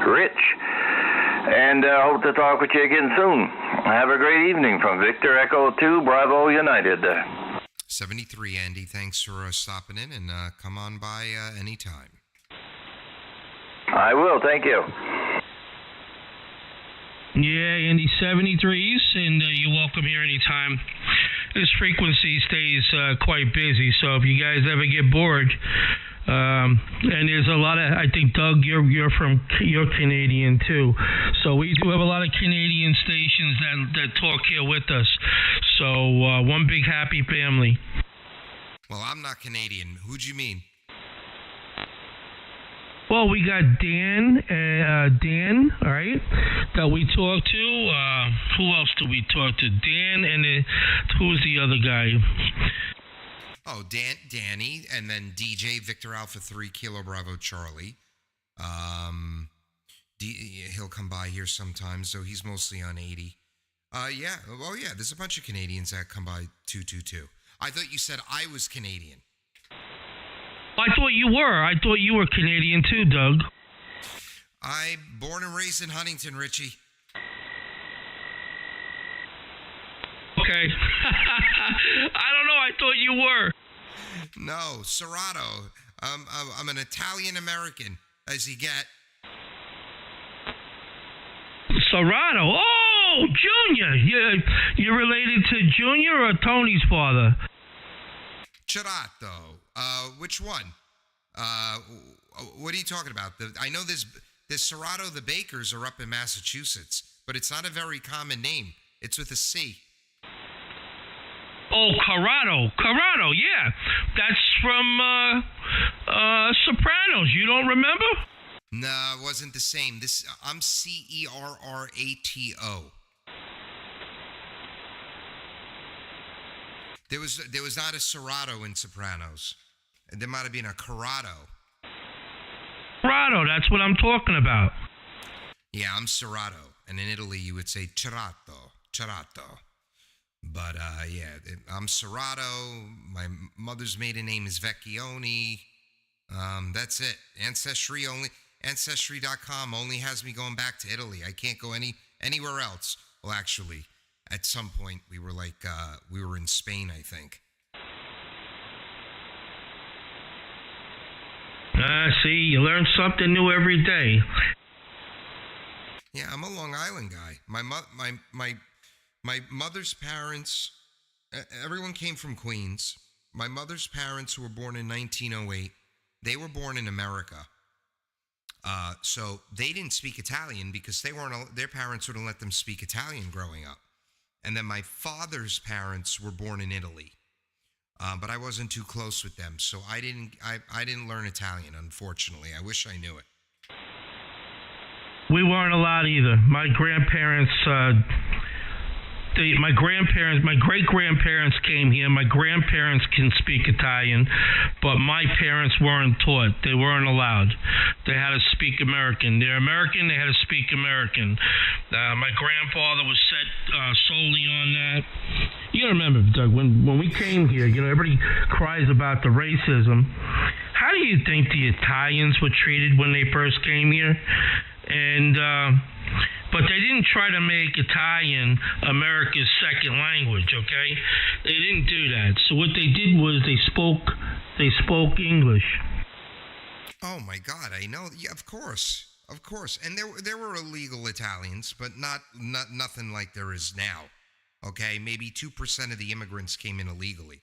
Rich. And hope to talk with you again soon. Have a great evening from Victor Echo 2, Bravo United. 73, Andy. Thanks for stopping in, and come on by anytime. I will. Thank you. Yeah, Andy, 73s, and you're welcome here anytime. This frequency stays quite busy, so if you guys ever get bored, and there's a lot of, I think, Doug, you're Canadian too, so we do have a lot of Canadian stations that talk here with us. So one big happy family. Well, I'm not Canadian. Who'd you mean? Well, we got Dan, all right, that we talked to. Who else do we talk to? Dan, and who's the other guy? Oh, Danny, and then DJ, Victor Alpha 3, Kilo Bravo Charlie. He'll come by here sometimes, so he's mostly on 80. Yeah, there's a bunch of Canadians that come by 222. I thought you said I was Canadian. I thought you were. I thought you were Canadian too, Doug. I'm born and raised in Huntington, Richie. Okay. I don't know. I thought you were. No, Serrato. I'm an Italian American, as you get. Serrato. Oh, Junior. You're related to Junior or Tony's father? Chirato. Which one? What are you talking about? I know there's Serrato the Bakers are up in Massachusetts, but it's not a very common name. It's with a C. Oh, Corrado, yeah. That's from Sopranos. You don't remember? No, it wasn't the same. I'm Cerrato. There was not a Serrato in Sopranos. There might have been a Corrado. Corrado, that's what I'm talking about. Yeah, I'm Serrato. And in Italy, you would say Cerato. But, I'm Serrato. My mother's maiden name is Vecchione. That's it. Ancestry.com only has me going back to Italy. I can't go anywhere else. Well, actually, at some point, we were in Spain, I think. See, you learn something new every day. Yeah, I'm a Long Island guy. My mother's parents, everyone came from Queens. My mother's parents, who were born in 1908, they were born in America. So they didn't speak Italian because their parents wouldn't let them speak Italian growing up. And then my father's parents were born in Italy. But I wasn't too close with them, so I didn't learn Italian, unfortunately. I wish I knew it. We weren't allowed either. My grandparents, my great-grandparents came here. My grandparents can speak Italian, but my parents weren't taught. They weren't allowed. They had to speak American. They're American. They had to speak American. My grandfather was set solely on that. You gotta remember, Doug, when we came here, everybody cries about the racism. How do you think the Italians were treated when they first came here? But they didn't try to make Italian America's second language, okay? They didn't do that. So what they did was they spoke English. Oh my God, I know. Yeah, of course. And there were illegal Italians, but not nothing like there is now. Okay, maybe 2% of the immigrants came in illegally.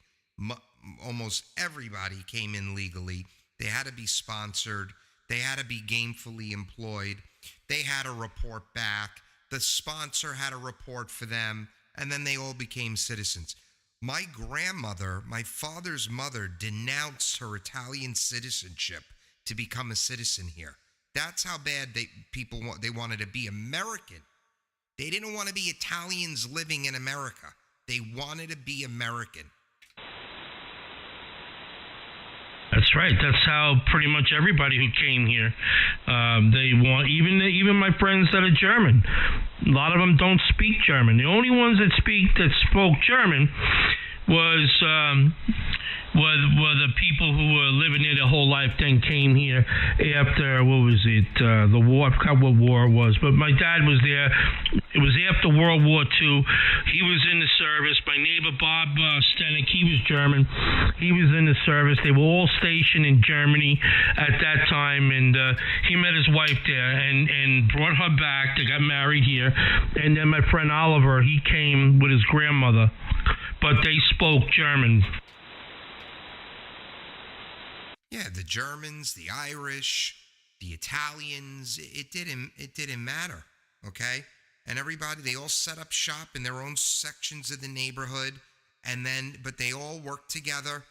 Almost everybody came in legally. They had to be sponsored. They had to be gainfully employed. They had to report back. The sponsor had to report for them. And then they all became citizens. My grandmother, my father's mother, denounced her Italian citizenship to become a citizen here. That's how bad they wanted to be American. They didn't want to be Italians living in America. They wanted to be American. That's right. That's how pretty much everybody who came here, they want, even my friends that are German. A lot of them don't speak German. The only ones that spoke German were the people who were living here their whole life, then came here after, the war, I forgot what war it was, but my dad was there. It was after World War II. He was in the service. My neighbor, Bob Stenek, he was German. He was in the service. They were all stationed in Germany at that time, and he met his wife there and brought her back. They got married here. And then my friend Oliver, he came with his grandmother, but they spoke German. Yeah, the Germans, the Irish, the Italians, it didn't matter, okay? And everybody, they all set up shop in their own sections of the neighborhood, but they all worked together.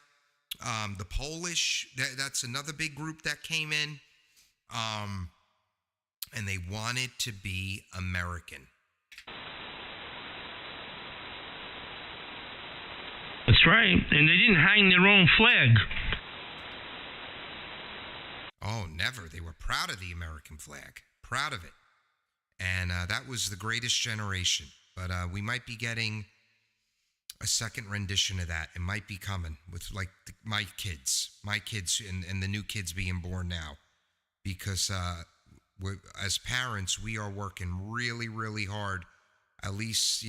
The Polish, that's another big group that came in, and they wanted to be American. That's right, and they didn't hang their own flag. Oh, never. They were proud of the American flag. Proud of it. And that was the greatest generation. But we might be getting a second rendition of that. It might be coming with my kids and the new kids being born now. Because as parents, we are working really, really hard. At least,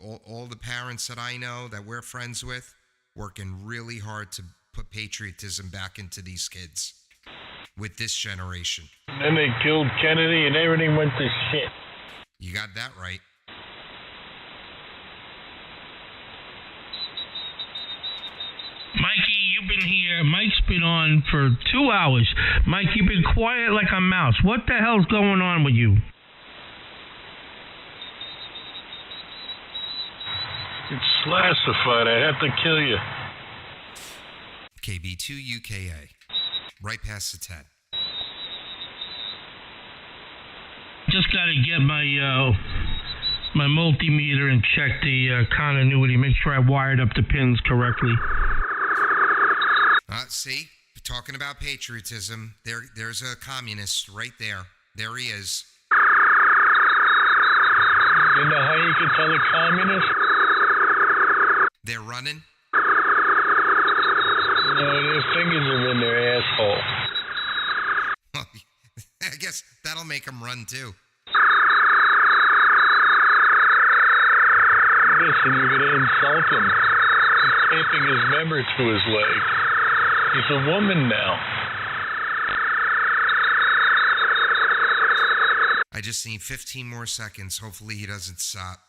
all the parents that I know that we're friends with, working really hard to put patriotism back into these kids. With this generation. Then they killed Kennedy and everything went to shit. You got that right. Mikey, you've been here. Mike's been on for 2 hours. Mike, you've been quiet like a mouse. What the hell's going on with you? It's classified. I have to kill you. KB2 UKA. Right past the 10. Just got to get my multimeter and check the continuity. Make sure I wired up the pins correctly. See, talking about patriotism, there's a communist right there. There he is. You know how you can tell a communist? They're running. No, their fingers are in their asshole. I guess that'll make them run too. Listen, you're going to insult him. He's taping his member to his leg. He's a woman now. I just need 15 more seconds. Hopefully he doesn't stop.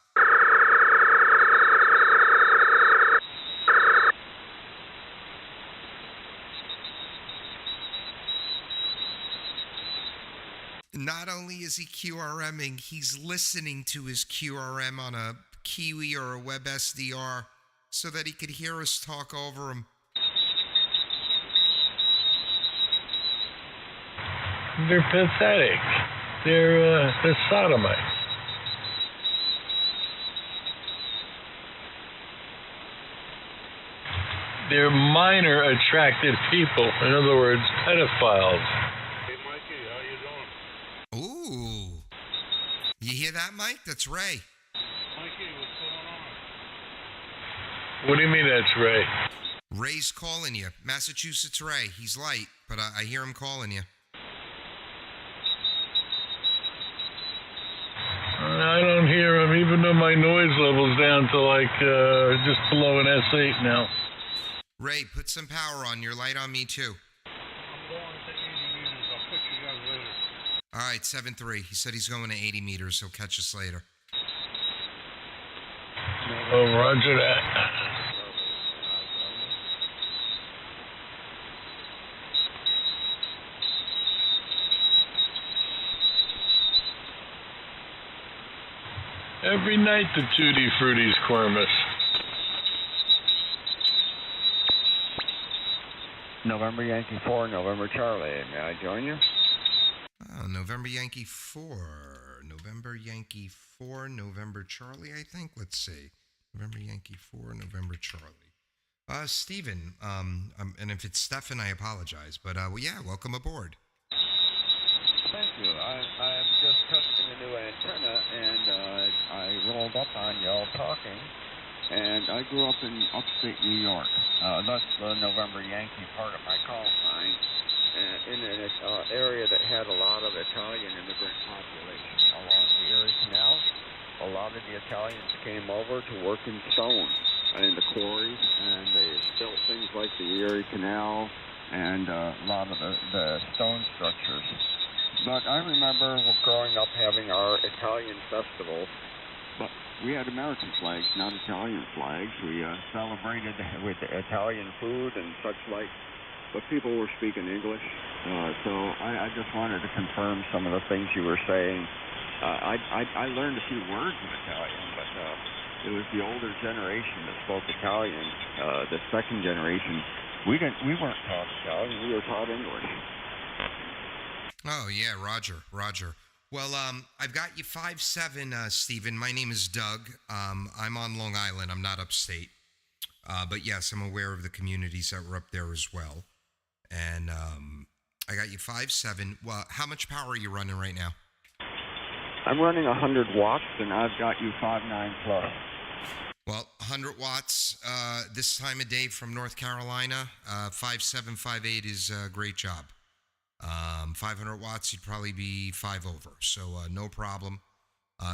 Not only is he QRMing, he's listening to his QRM on a Kiwi or a WebSDR so that he could hear us talk over him. They're pathetic. They're sodomites. They're minor attracted people. In other words, pedophiles. Hey, Mikey, how you doing? Ooh. You hear that, Mike? That's Ray. Mikey, what's going on? What do you mean that's Ray? Ray's calling you. Massachusetts Ray. He's light, but I hear him calling you. I don't hear him, even though my noise level's down to like just below an S8 now. Ray, put some power on. You're light on me, too. I'm going to 80 meters. I'll catch you guys later. All right, 7-3. He said he's going to 80 meters. He'll catch us later. Oh, roger that. Every night the Tutti Frutti's Quirmus. November Yankee 4, November Charlie. May I join you? Oh, November Yankee 4. November Yankee 4, November Charlie, I think. Let's see. November Yankee 4, November Charlie. Steven, and if it's Stefan, I apologize. But, well, yeah, welcome aboard. Thank you. I'm just testing a new antenna, and I rolled up on y'all talking. And I grew up in upstate New York. That's the November Yankee part of my call sign. In an area that had a lot of Italian immigrant population along the Erie Canal. A lot of the Italians came over to work in stone in the quarries, and they built things like the Erie Canal and a lot of the stone structures. But I remember growing up having our Italian festivals, but we had American flags, not Italian flags. We celebrated with Italian food and such like, but people were speaking English. So I just wanted to confirm some of the things you were saying. I learned a few words of Italian, but it was the older generation that spoke Italian. The second generation, we weren't taught Italian. We were taught English. Oh, yeah, Roger. Well, I've got you 5'7", Stephen. My name is Doug. I'm on Long Island. I'm not upstate. But yes, I'm aware of the communities that were up there as well. And I got you 5'7". Well, how much power are you running right now? I'm running 100 watts, and I've got you 5.9 plus. Well, 100 watts this time of day from North Carolina. 5'7", 5'8" is a great job. 500 watts, you'd probably be 5 over. So no problem.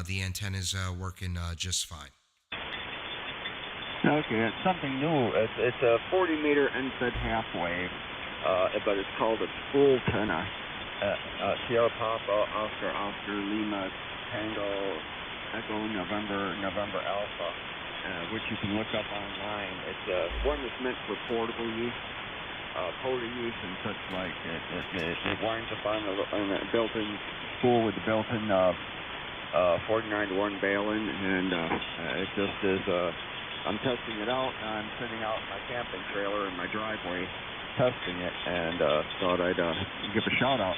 The antenna's working just fine. Okay, it's something new. It's a 40-meter NFED half wave, but it's called a spool antenna. Sierra Papa, Oscar, Lima, Tango, Echo, November Alpha, which you can look up online. It's one that's meant for portable use, POTA use, and such like. It winds up on a built-in spool with the built-in 49-to-1 baling, and it just is. I'm testing it out. I'm sitting out in my camping trailer in my driveway testing it, and thought I'd give a shout out.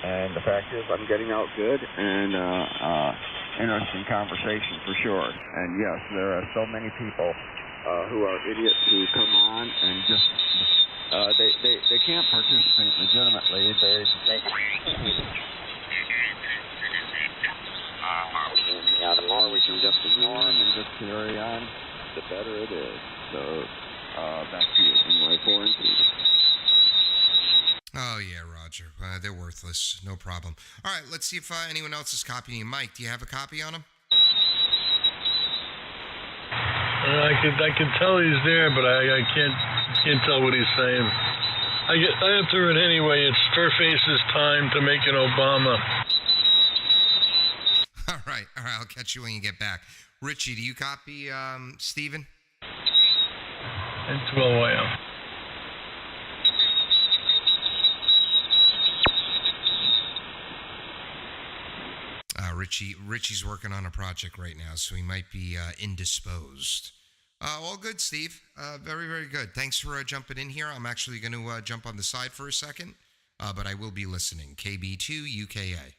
And the fact is, I'm getting out good, and interesting conversation for sure. And yes, there are so many people who are idiots who come on and just they can't participate legitimately. The more we can just ignore them and just carry on, the better it is. So back to you, NY4 and 2. Oh, yeah, Roger. They're worthless. No problem. All right, let's see if anyone else is copying you. Mike, do you have a copy on him? I can tell he's there, but I can't tell what he's saying. I have to read anyway. It's Furface's time to make an Obama. right. I'll catch you when you get back. Richie, do you copy Steven? And 12 a.m. Richie's working on a project right now, so he might be indisposed. All good, Steve. Very, very good. Thanks for jumping in here. I'm actually going to jump on the side for a second, but I will be listening. KB2 UKA.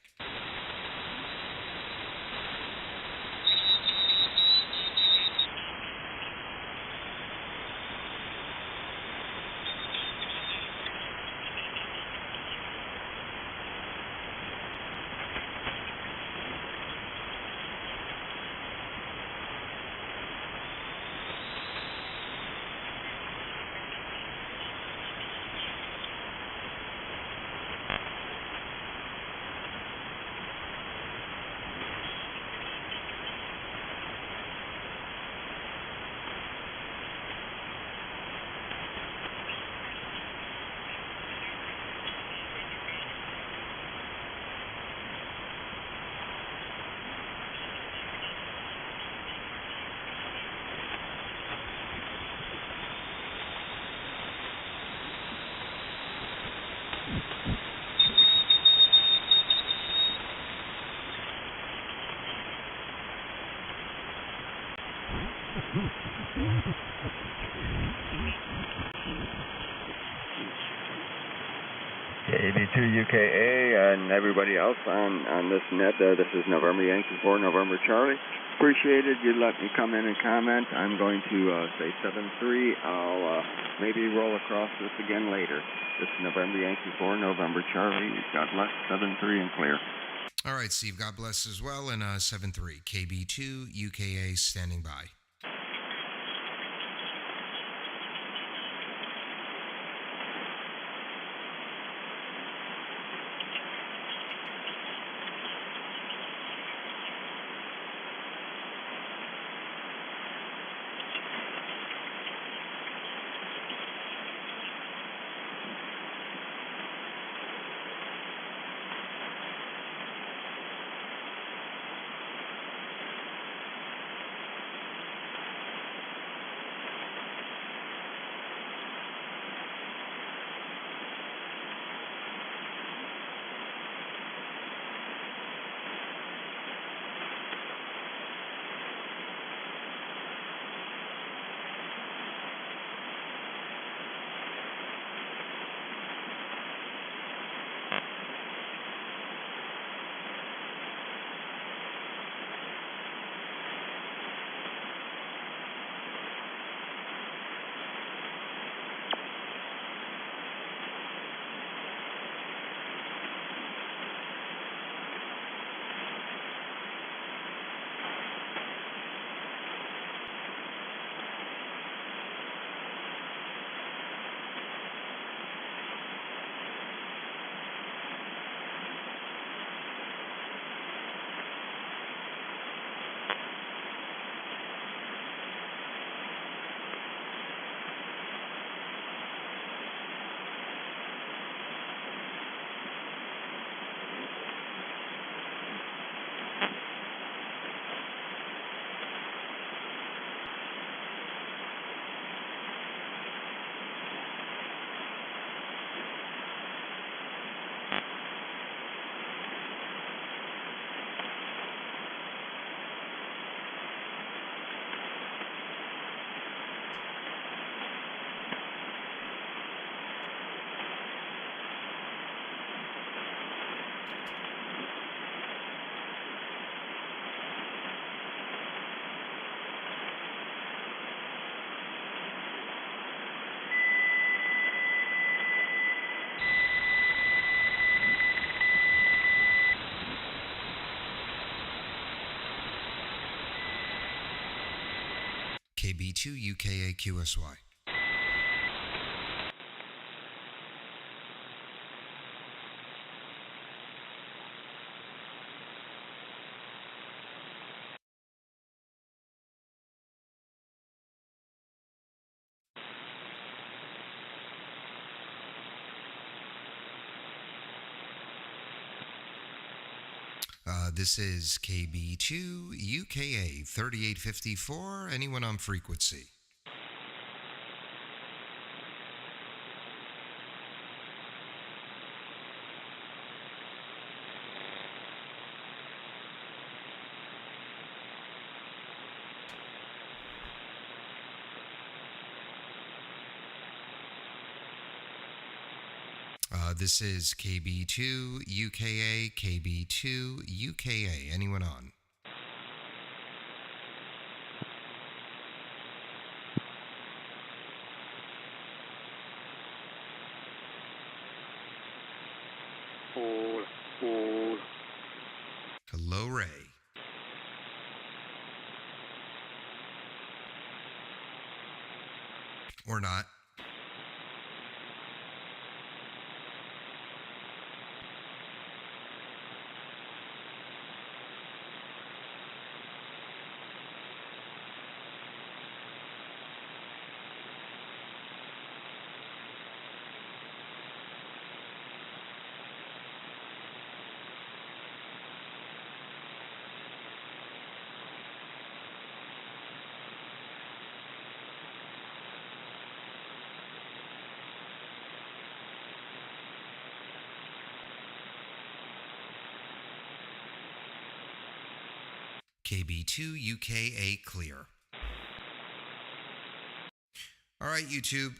KB2 UKA and everybody else on this net. This is November Yankee 4, November Charlie. Appreciated you let me come in and comment. I'm going to say 7-3. I'll maybe roll across this again later. This is November Yankee 4, November Charlie. God bless. 7-3 and clear. All right, Steve. God bless as well. And 7-3. KB2 UKA standing by. KB2 UKA QSY. This is KB2 UKA 3854. Anyone on frequency? This is KB2 UKA, KB2 UKA. Anyone on? Hello, Ray. Or not. KB2 UKA clear. All right, YouTube.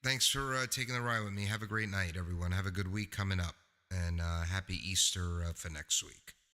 Thanks for taking the ride with me. Have a great night, everyone. Have a good week coming up. And happy Easter for next week.